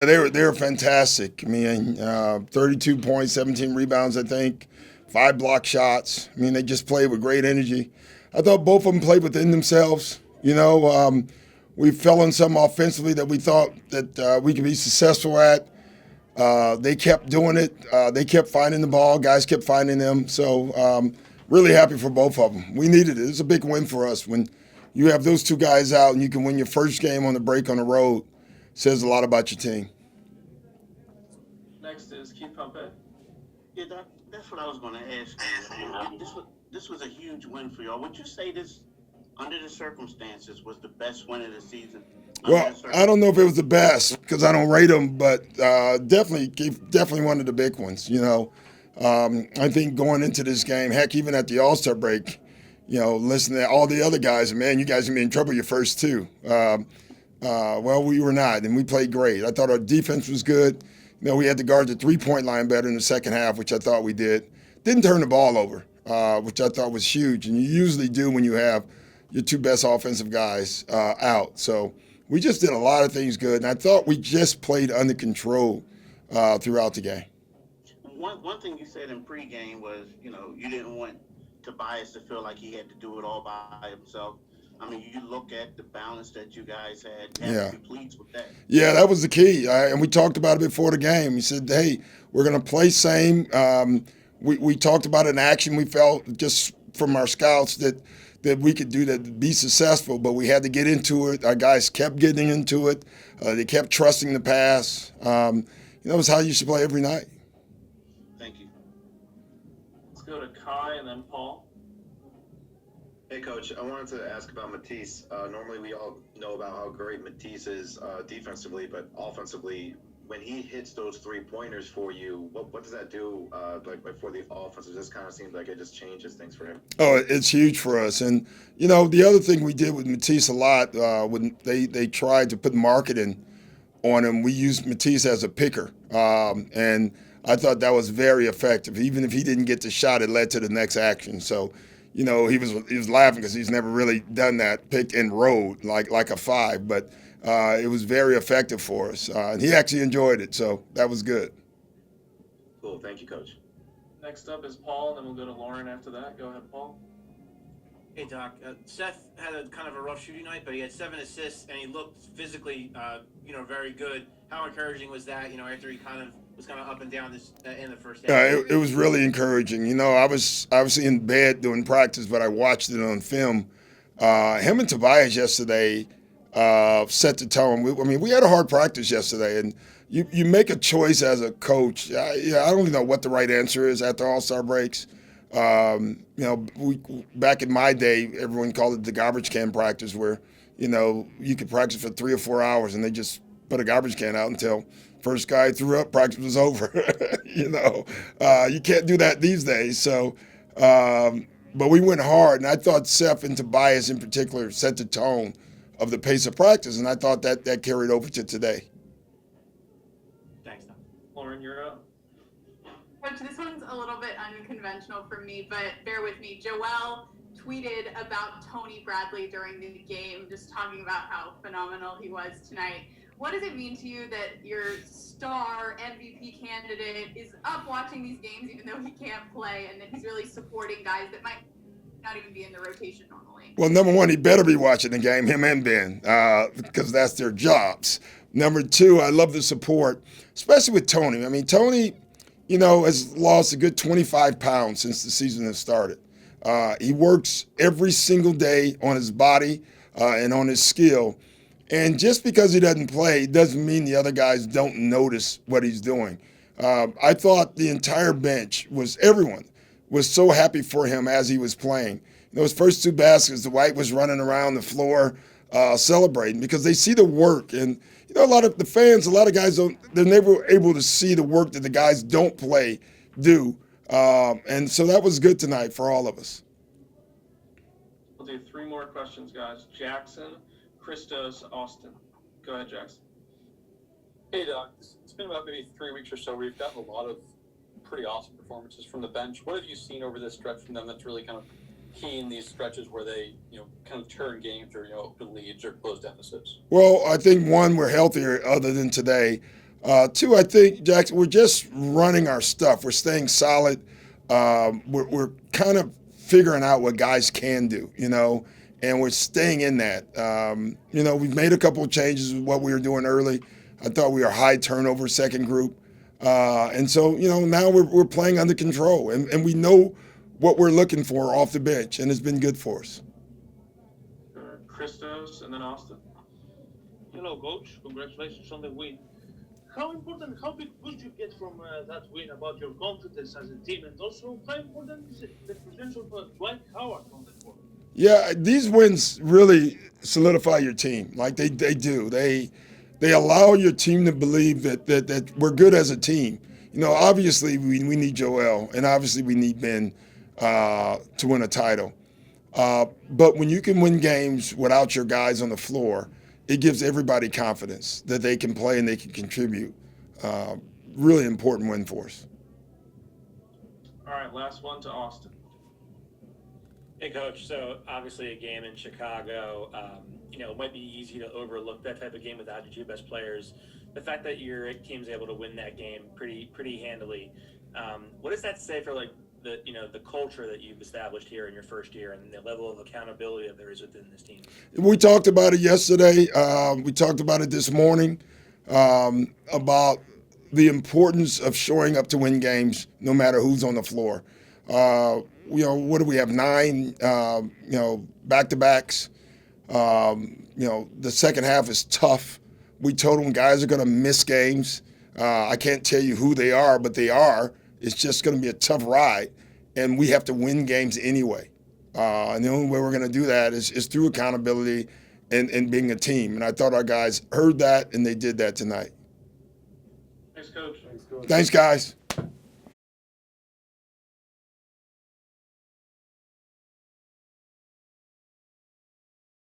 They were fantastic. I mean, 32 points, 17 rebounds, I think, 5 block shots. I mean, they just played with great energy. I thought both of them played within themselves. We fell in some offensively that we thought that we could be successful at. They kept doing it. They kept finding the ball. Guys kept finding them. So really happy for both of them. We needed it. It's a big win for us when you have those two guys out and you can win your first game on the break on the road. Says a lot about your team. Next is Keith Pompey. Yeah, that's what I was going to ask you. This was a huge win for y'all. Would you say this, under the circumstances, was the best win of the season? Well, I don't know if it was the best because I don't rate them, but definitely one of the big ones. I think going into this game, heck, even at the All-Star break, listening to all the other guys, man, you guys are gonna be in trouble your first two. Well, we were not, and we played great. I thought our defense was good. We had to guard the three-point line better in the second half, which I thought we did. Didn't turn the ball over, which I thought was huge, and you usually do when you have your two best offensive guys out. So we just did a lot of things good, and I thought we just played under control throughout the game. One thing you said in pregame was, you didn't want Tobias to feel like he had to do it all by himself. I mean, you look at the balance that you guys had. You have to be pleased with that. Yeah, that was the key. And we talked about it before the game. He said, hey, we're going to play same. We talked about an action we felt just from our scouts that we could do that, be successful, but we had to get into it. Our guys kept getting into it. They kept trusting the pass. It's how you should play every night. Thank you. Let's go to Kai and then Paul. Hey, Coach, I wanted to ask about Matisse. Normally, we all know about how great Matisse is defensively, but offensively, when he hits those three-pointers for you, what does that do like for the offense? It just kind of seems like it just changes things for him. Oh, it's huge for us. And, the other thing we did with Matisse a lot, when they tried to put marketing on him, we used Matisse as a picker. And I thought that was very effective. Even if he didn't get the shot, it led to the next action. So, he was laughing because he's never really done that, pick and roll like a five. But it was very effective for us. And he actually enjoyed it, so that was good. Cool. Thank you, Coach. Next up is Paul, and then we'll go to Lauren after that. Go ahead, Paul. Hey, Doc. Seth had a kind of a rough shooting night, but he had 7 assists, and he looked physically, very good. How encouraging was that, after he kind of was kind of up and down this in the first half? It was really encouraging. I was obviously in bed doing practice, but I watched it on film. Him and Tobias yesterday set the tone. We had a hard practice yesterday, and you make a choice as a coach. I don't even know what the right answer is after All-Star breaks. Back in my day, everyone called it the garbage can practice, where you could practice for 3 or 4 hours, and they just put a garbage can out until first guy threw up, practice was over. You can't do that these days. So, but we went hard, and I thought Seth and Tobias in particular set the tone of the pace of practice, and I thought that carried over to today. Thanks, Doc. Lauren, you're up. Coach, this one's a little bit unconventional for me, but bear with me. Joel tweeted about Tony Bradley during the game, just talking about how phenomenal he was tonight. What does it mean to you that your star MVP candidate is up watching these games even though he can't play, and that he's really supporting guys that might not even be in the rotation normally? Well, number one, he better be watching the game, him and Ben, because that's their jobs. Number two, I love the support, especially with Tony. Tony, has lost a good 25 pounds since the season has started. He works every single day on his body and on his skill. And just because he doesn't play doesn't mean the other guys don't notice what he's doing. I thought the entire bench everyone was so happy for him as he was playing. Those first 2 baskets, the White was running around the floor celebrating because they see the work. And, a lot of the fans, a lot of guys they're never able to see the work that the guys don't play do. And so that was good tonight for all of us. We'll do 3 more questions, guys. Jackson, Christos, Austin. Go ahead, Jackson. Hey, Doc. It's been about maybe 3 weeks or so where you've gotten a lot of pretty awesome performances from the bench. What have you seen over this stretch from them that's really kind of key in these stretches where they, kind of turn games or, open leads or close deficits? Well, I think, one, we're healthier other than today. Two, I think, Jackson, we're just running our stuff. We're staying solid. We're kind of figuring out what guys can do, and we're staying in that. We've made a couple of changes with what we were doing early. I thought we were high turnover second group. And so, now we're playing under control, and we know what we're looking for off the bench, and it's been good for us. Christos and then Austin. Hello, Coach. Congratulations on the win. How big boost you get from that win about your confidence as a team, and also how important is the presence of Dwight Howard on the court? Yeah, these wins really solidify your team. Like they do. They allow your team to believe that we're good as a team. Obviously we need Joel, and obviously we need Ben to win a title. But when you can win games without your guys on the floor, it gives everybody confidence that they can play and they can contribute. Really important win for us. All right, last one to Austin. Hey, Coach. So obviously a game in Chicago, it might be easy to overlook that type of game without your two best players. The fact that your team's able to win that game pretty handily, what does that say for the culture that you've established here in your first year and the level of accountability that there is within this team? We talked about it yesterday. We talked about it this morning, about the importance of showing up to win games no matter who's on the floor. What do we have, 9, back-to-backs? The second half is tough. We told them guys are going to miss games. I can't tell you who they are, but they are. It's just going to be a tough ride, and we have to win games anyway. And the only way we're going to do that is through accountability and being a team. And I thought our guys heard that, and they did that tonight. Thanks, Coach. Thanks, guys.